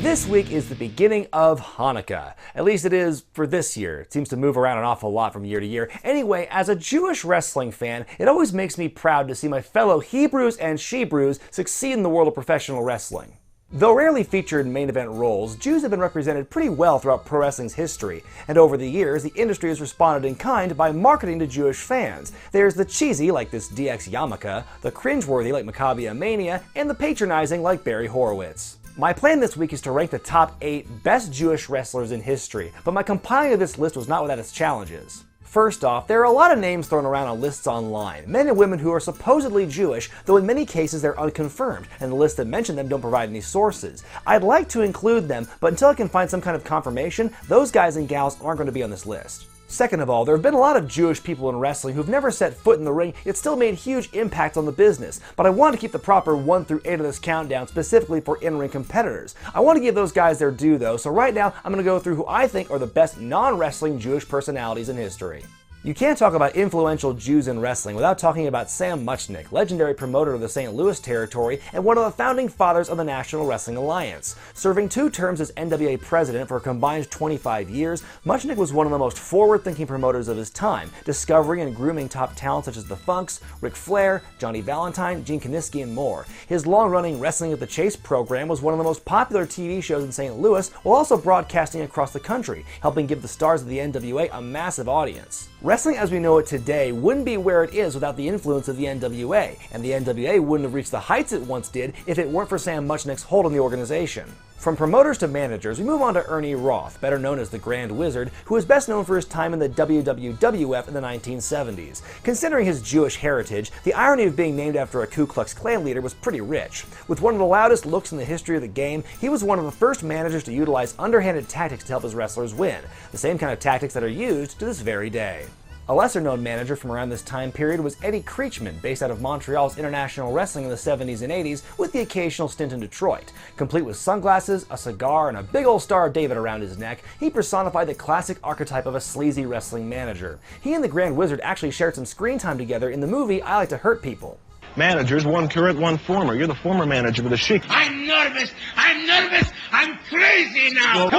This week is the beginning of Hanukkah. At least it is for this year. It seems to move around an awful lot from year to year. Anyway, as a Jewish wrestling fan, it always makes me proud to see my fellow Hebrews and Shebrews succeed in the world of professional wrestling. Though rarely featured in main event roles, Jews have been represented pretty well throughout pro wrestling's history, and over the years, the industry has responded in kind by marketing to Jewish fans. There's the cheesy, like this DX Yarmulke, the cringeworthy, like Maccabea Mania, and the patronizing, like Barry Horowitz. My plan this week is to rank the top 8 best Jewish wrestlers in history, but my compiling of this list was not without its challenges. First off, there are a lot of names thrown around on lists online, men and women who are supposedly Jewish, though in many cases they're unconfirmed, and the lists that mention them don't provide any sources. I'd like to include them, but until I can find some kind of confirmation, those guys and gals aren't going to be on this list. Second of all, there have been a lot of Jewish people in wrestling who've never set foot in the ring, yet still made huge impacts on the business. But I want to keep the proper 1 through 8 of this countdown specifically for in-ring competitors. I want to give those guys their due though, so right now I'm going to go through who I think are the best non-wrestling Jewish personalities in history. You can't talk about influential Jews in wrestling without talking about Sam Muchnick, legendary promoter of the St. Louis territory and one of the founding fathers of the National Wrestling Alliance. Serving 2 terms as NWA president for a combined 25 years, Muchnick was one of the most forward-thinking promoters of his time, discovering and grooming top talent such as the Funks, Ric Flair, Johnny Valentine, Gene Kiniski, and more. His long-running Wrestling at the Chase program was one of the most popular TV shows in St. Louis, while also broadcasting across the country, helping give the stars of the NWA a massive audience. Wrestling as we know it today wouldn't be where it is without the influence of the NWA, and the NWA wouldn't have reached the heights it once did if it weren't for Sam Muchnick's hold on the organization. From promoters to managers, we move on to Ernie Roth, better known as the Grand Wizard, who is best known for his time in the WWF in the 1970s. Considering his Jewish heritage, the irony of being named after a Ku Klux Klan leader was pretty rich. With one of the loudest looks in the history of the game, he was one of the first managers to utilize underhanded tactics to help his wrestlers win, the same kind of tactics that are used to this very day. A lesser-known manager from around this time period was Eddie Creechman, based out of Montreal's International Wrestling in the 70s and 80s, with the occasional stint in Detroit. Complete with sunglasses, a cigar, and a big old Star of David around his neck, he personified the classic archetype of a sleazy wrestling manager. He and the Grand Wizard actually shared some screen time together in the movie I Like to Hurt People. Managers, one current, one former. You're the former manager with a Sheik. I'm nervous! I'm crazy now!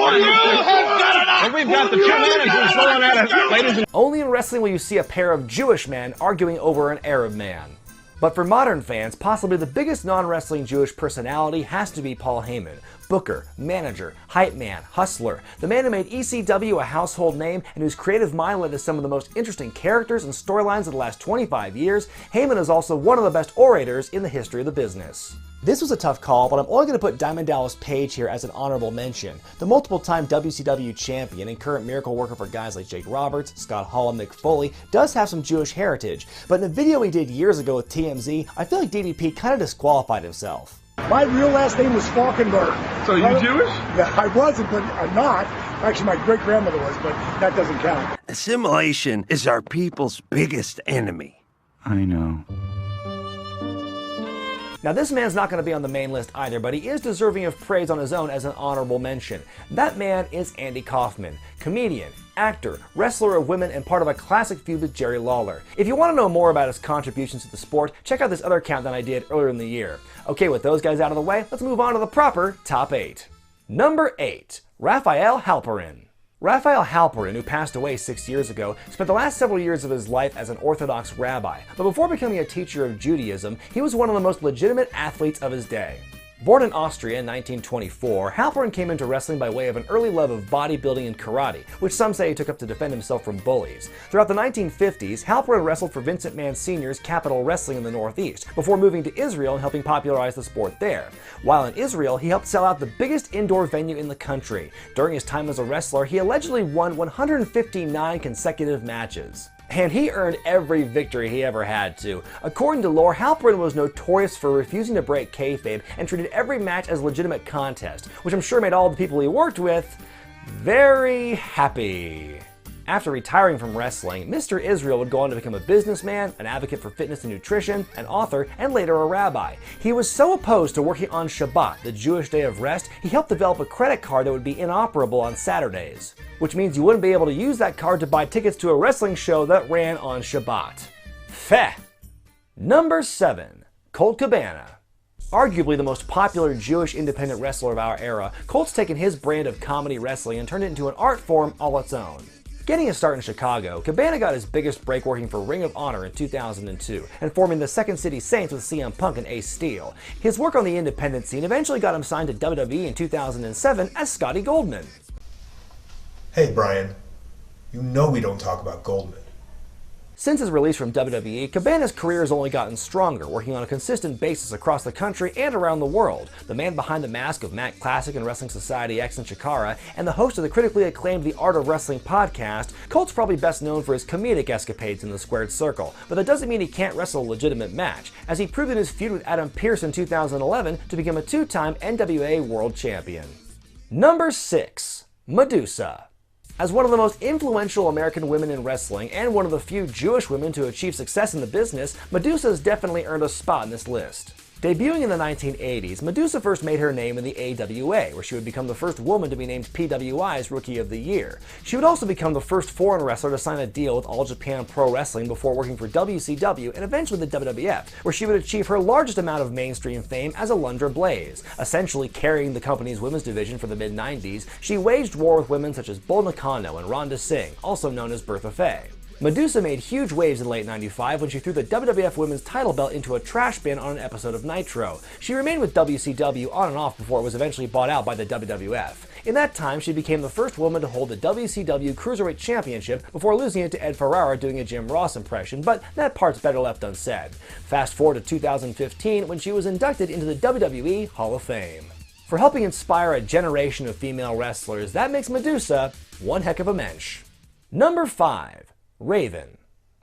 And we've got the 2 managers going at it, ladies and... Only in wrestling will you see a pair of Jewish men arguing over an Arab man. But for modern fans, possibly the biggest non-wrestling Jewish personality has to be Paul Heyman. Booker, manager, hype man, hustler, the man who made ECW a household name and whose creative mind led to some of the most interesting characters and storylines of the last 25 years, Heyman is also one of the best orators in the history of the business. This was a tough call, but I'm only going to put Diamond Dallas Page here as an honorable mention. The multiple-time WCW champion and current miracle worker for guys like Jake Roberts, Scott Hall, and Mick Foley does have some Jewish heritage, but in a video he did years ago with TMZ, I feel like DDP kind of disqualified himself. My real last name was Falkenberg. So you Jewish? Yeah, I wasn't, but I'm not. Actually, my great-grandmother was, but that doesn't count. Assimilation is our people's biggest enemy. I know. Now this man's not going to be on the main list either, but he is deserving of praise on his own as an honorable mention. That man is Andy Kaufman, comedian, actor, wrestler of women, and part of a classic feud with Jerry Lawler. If you want to know more about his contributions to the sport, check out this other countdown I did earlier in the year. Okay, with those guys out of the way, let's move on to the proper top 8. Number 8, Raphael Halperin. Raphael Halperin, who passed away 6 years ago, spent the last several years of his life as an Orthodox rabbi, but before becoming a teacher of Judaism, he was one of the most legitimate athletes of his day. Born in Austria in 1924, Halperin came into wrestling by way of an early love of bodybuilding and karate, which some say he took up to defend himself from bullies. Throughout the 1950s, Halperin wrestled for Vincent Mann Sr.'s Capital Wrestling in the Northeast, before moving to Israel and helping popularize the sport there. While in Israel, he helped sell out the biggest indoor venue in the country. During his time as a wrestler, he allegedly won 159 consecutive matches. And he earned every victory he ever had to. According to lore, Halperin was notorious for refusing to break kayfabe and treated every match as a legitimate contest, which I'm sure made all the people he worked with very happy. After retiring from wrestling, Mr. Israel would go on to become a businessman, an advocate for fitness and nutrition, an author, and later a rabbi. He was so opposed to working on Shabbat, the Jewish day of rest, he helped develop a credit card that would be inoperable on Saturdays, which means you wouldn't be able to use that card to buy tickets to a wrestling show that ran on Shabbat. Feh! Number 7, Colt Cabana. Arguably the most popular Jewish independent wrestler of our era, Colt's taken his brand of comedy wrestling and turned it into an art form all its own. Getting a start in Chicago, Cabana got his biggest break working for Ring of Honor in 2002 and forming the Second City Saints with CM Punk and Ace Steel. His work on the independent scene eventually got him signed to WWE in 2007 as Scotty Goldman. Hey Brian, you know we don't talk about Goldman. Since his release from WWE, Cabana's career has only gotten stronger, working on a consistent basis across the country and around the world. The man behind the mask of Matt Classic and Wrestling Society X and Chikara, and the host of the critically acclaimed The Art of Wrestling podcast, Colt's probably best known for his comedic escapades in the squared circle, but that doesn't mean he can't wrestle a legitimate match, as he proved in his feud with Adam Pearce in 2011 to become a two-time NWA World Champion. Number 6. Medusa. As one of the most influential American women in wrestling and one of the few Jewish women to achieve success in the business, Medusa has definitely earned a spot in this list. Debuting in the 1980s, Medusa first made her name in the AWA, where she would become the first woman to be named PWI's Rookie of the Year. She would also become the first foreign wrestler to sign a deal with All Japan Pro Wrestling before working for WCW and eventually the WWF, where she would achieve her largest amount of mainstream fame as Alundra Blaze. Essentially carrying the company's women's division for the mid-90s, she waged war with women such as Bull Nakano and Rhonda Singh, also known as Bertha Faye. Medusa made huge waves in late '95 when she threw the WWF Women's title belt into a trash bin on an episode of Nitro. She remained with WCW on and off before it was eventually bought out by the WWF. In that time, she became the first woman to hold the WCW Cruiserweight Championship before losing it to Ed Ferrara doing a Jim Ross impression, but that part's better left unsaid. Fast forward to 2015 when she was inducted into the WWE Hall of Fame. For helping inspire a generation of female wrestlers, that makes Medusa one heck of a mensch. Number 5. Raven.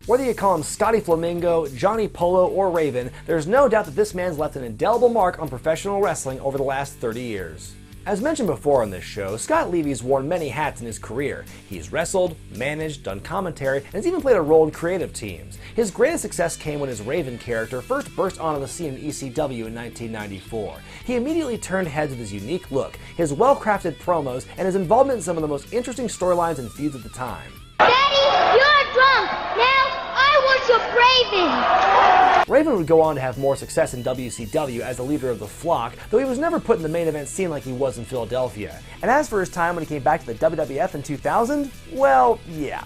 Whether you call him Scotty Flamingo, Johnny Polo, or Raven, there's no doubt that this man's left an indelible mark on professional wrestling over the last 30 years. As mentioned before on this show, Scott Levy's worn many hats in his career. He's wrestled, managed, done commentary, and has even played a role in creative teams. His greatest success came when his Raven character first burst onto the scene in ECW in 1994. He immediately turned heads with his unique look, his well-crafted promos, and his involvement in some of the most interesting storylines and feuds at the time. Daddy, you're drunk. Now I worship Raven. Raven would go on to have more success in WCW as the leader of the Flock, though he was never put in the main event scene like he was in Philadelphia. And as for his time when he came back to the WWF in 2000, well, yeah.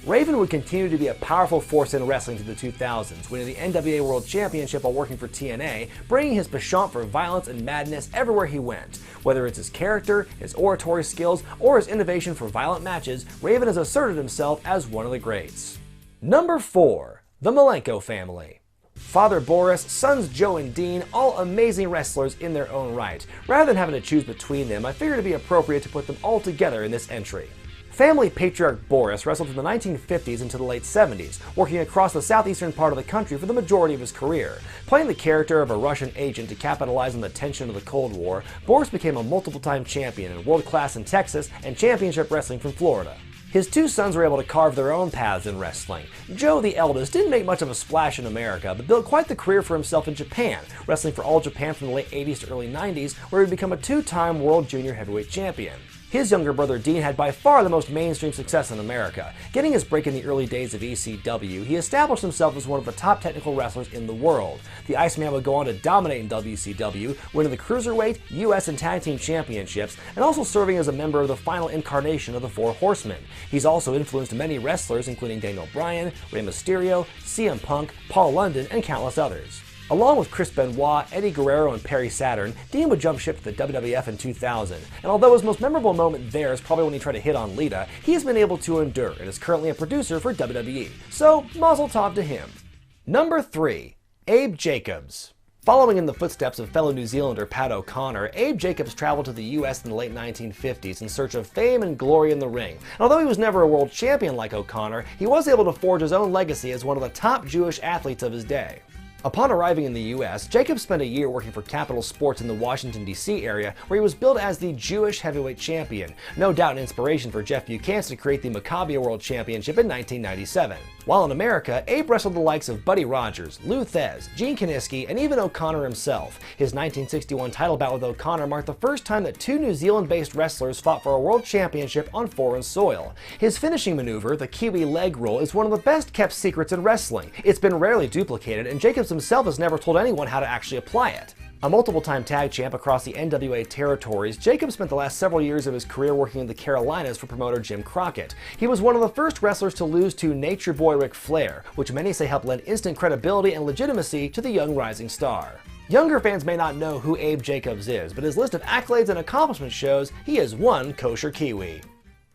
Raven would continue to be a powerful force in wrestling through the 2000s, winning the NWA World Championship while working for TNA, bringing his penchant for violence and madness everywhere he went. Whether it's his character, his oratory skills, or his innovation for violent matches, Raven has asserted himself as one of the greats. Number 4. The Malenko family. Father Boris, sons Joe and Dean, all amazing wrestlers in their own right. Rather than having to choose between them, I figured it'd be appropriate to put them all together in this entry. Family patriarch Boris wrestled from the 1950s into the late 70s, working across the southeastern part of the country for the majority of his career. Playing the character of a Russian agent to capitalize on the tension of the Cold War, Boris became a multiple-time champion in world class in Texas and championship wrestling from Florida. His two sons were able to carve their own paths in wrestling. Joe, the eldest, didn't make much of a splash in America, but built quite the career for himself in Japan, wrestling for All Japan from the late 80s to early 90s, where he'd become a two-time World Junior Heavyweight Champion. His younger brother Dean had by far the most mainstream success in America. Getting his break in the early days of ECW, he established himself as one of the top technical wrestlers in the world. The Iceman would go on to dominate in WCW, winning the Cruiserweight, US, and Tag Team Championships, and also serving as a member of the final incarnation of the Four Horsemen. He's also influenced many wrestlers, including Daniel Bryan, Rey Mysterio, CM Punk, Paul London, and countless others. Along with Chris Benoit, Eddie Guerrero, and Perry Saturn, Dean would jump ship to the WWF in 2000, and although his most memorable moment there is probably when he tried to hit on Lita, he has been able to endure and is currently a producer for WWE, so mazel tov to him. Number 3. Abe Jacobs. Following in the footsteps of fellow New Zealander Pat O'Connor, Abe Jacobs traveled to the US in the late 1950s in search of fame and glory in the ring. And although he was never a world champion like O'Connor, he was able to forge his own legacy as one of the top Jewish athletes of his day. Upon arriving in the US, Jacob spent a year working for Capital Sports in the Washington, D.C. area, where he was billed as the Jewish heavyweight champion, no doubt an inspiration for Jeff Buchanan to create the Maccabi World Championship in 1997. While in America, Abe wrestled the likes of Buddy Rogers, Lou Thez, Gene Kiniski, and even O'Connor himself. His 1961 title bout with O'Connor marked the first time that two New Zealand-based wrestlers fought for a world championship on foreign soil. His finishing maneuver, the Kiwi leg roll, is one of the best-kept secrets in wrestling. It's been rarely duplicated, and Jacobs himself has never told anyone how to actually apply it. A multiple-time tag champ across the NWA territories, Jacob spent the last several years of his career working in the Carolinas for promoter Jim Crockett. He was one of the first wrestlers to lose to Nature Boy Ric Flair, which many say helped lend instant credibility and legitimacy to the young rising star. Younger fans may not know who Abe Jacobs is, but his list of accolades and accomplishments shows he is one kosher Kiwi.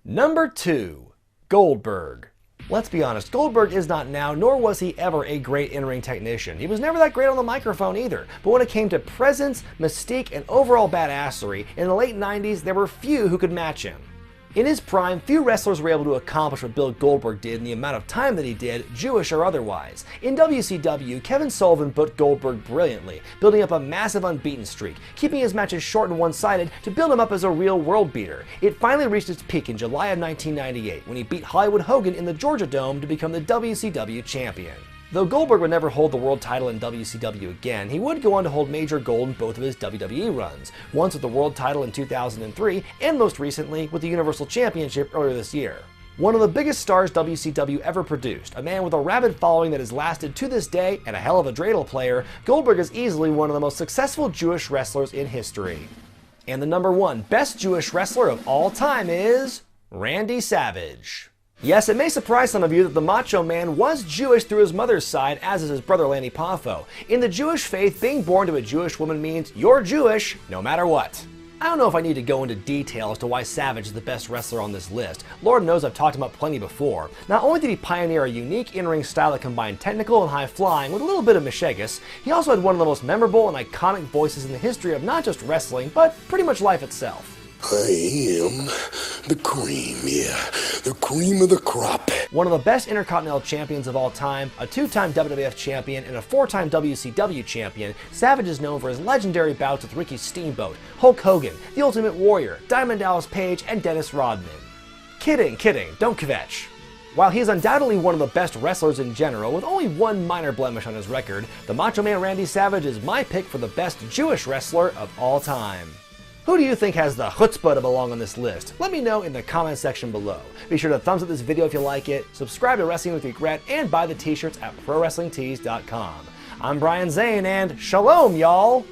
Number 2. Goldberg. Let's be honest, Goldberg is not now, nor was he ever a great in-ring technician. He was never that great on the microphone either, but when it came to presence, mystique, and overall badassery, in the late 90s there were few who could match him. In his prime, few wrestlers were able to accomplish what Bill Goldberg did in the amount of time that he did, Jewish or otherwise. In WCW, Kevin Sullivan booked Goldberg brilliantly, building up a massive unbeaten streak, keeping his matches short and one-sided to build him up as a real world beater. It finally reached its peak in July of 1998 when he beat Hollywood Hogan in the Georgia Dome to become the WCW champion. Though Goldberg would never hold the world title in WCW again, he would go on to hold major gold in both of his WWE runs, once with the world title in 2003 and most recently with the Universal Championship earlier this year. One of the biggest stars WCW ever produced, a man with a rabid following that has lasted to this day and a hell of a dreidel player, Goldberg is easily one of the most successful Jewish wrestlers in history. And the number 1 best Jewish wrestler of all time is Randy Savage. Yes, it may surprise some of you that the Macho Man was Jewish through his mother's side, as is his brother Lanny Poffo. In the Jewish faith, being born to a Jewish woman means you're Jewish no matter what. I don't know if I need to go into detail as to why Savage is the best wrestler on this list. Lord knows I've talked about plenty before. Not only did he pioneer a unique in-ring style that combined technical and high flying with a little bit of mishegas, he also had one of the most memorable and iconic voices in the history of not just wrestling, but pretty much life itself. I am the cream, the cream of the crop. One of the best Intercontinental champions of all time, a 2-time WWF champion, and a 4-time WCW champion, Savage is known for his legendary bouts with Ricky Steamboat, Hulk Hogan, The Ultimate Warrior, Diamond Dallas Page, and Dennis Rodman. Kidding, don't kvetch. While he is undoubtedly one of the best wrestlers in general, with only one minor blemish on his record, the Macho Man Randy Savage is my pick for the best Jewish wrestler of all time. Who do you think has the chutzpah to belong on this list? Let me know in the comment section below. Be sure to thumbs up this video if you like it, subscribe to Wrestling with Regret, and buy the t-shirts at ProWrestlingTees.com. I'm Brian Zane, and Shalom, y'all!